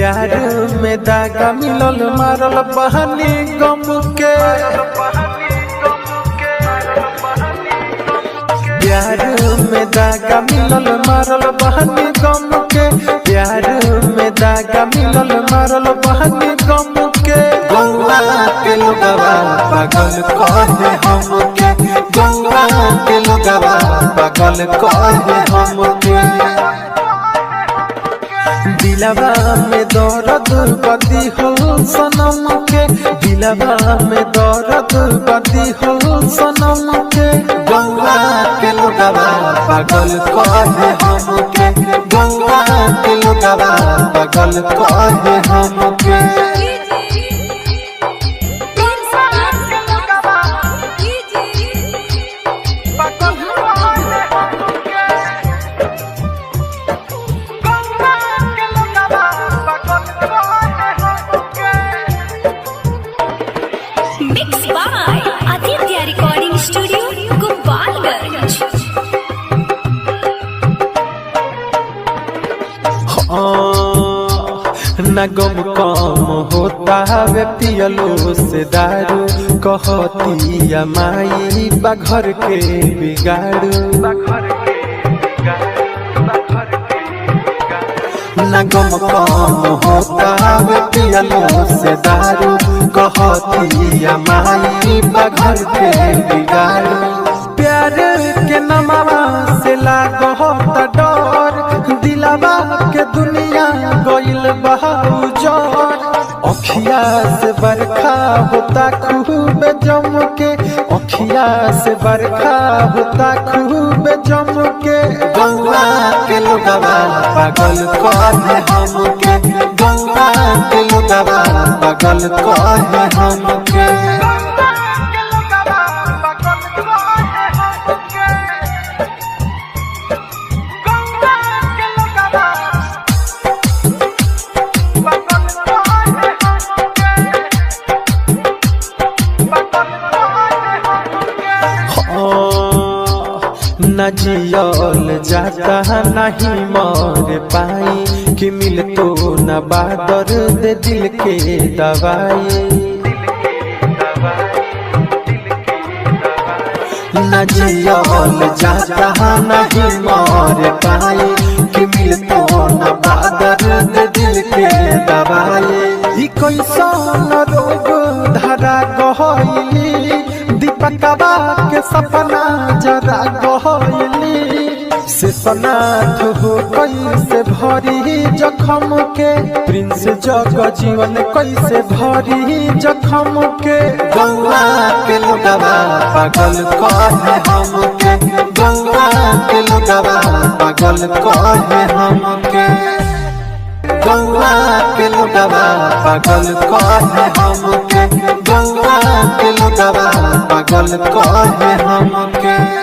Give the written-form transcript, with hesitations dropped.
प्यार में दागा मिलल मारल बहानी गम के। प्यार में दागा मिलल मारल बहानी गम के। प्यार में दागा मिलल मारल बहानी गम के। गौवा के लोगवा पागल कहे हमके। गौवा के लोगवा पागल कहे हमके। दिलवा में दर्द बदी हो सनम के। दिलवा में दर्द बदी हो सनम के। गौवा के लोगवा पागल कहे हमके। गौवा के लोगवा पागल कहे हमके। Mixed by Aditya Recording Studio, Gopalganj. न गम कम होता वे पियलो से दारू। कहतिया माई बाघर के बिगाड़ू। न गम कम होता वे पियलो से दारू। कहतिया माई बाघर के बिगाड़ू। प्यार के नमवा से लागता डर। दिलवा के दुनिया गइल बहाऊ जर। अखिया से बरखा होता खूब जम के। अखिया से बरखा होता खूब जम के। गौवा के लोगवा पागल कहे हमके। गौवा के लोगवा पागल कहे हमके। न जियल जाता नहीं मर पाई। कि मिल तो न बादर दे दिल के दवाई। न जियल जाता नहीं मर पाई। कि मिल तो न बादर दे दिल के दवाई। कैसन रोग धरा गहली। दीपकवा के सपना जरा गहली। से सनाथ हो कैसे भरी जखम के। प्रिंस जग जीवन कैसे भरी जखम के। गौवा के लोगवा पागल कहे हमके। गौवा के लोगवा पागल कहे हमके। गौवा के लोगवा पागल कहे हमके। गौवा के लोगवा पागल कहे हमके।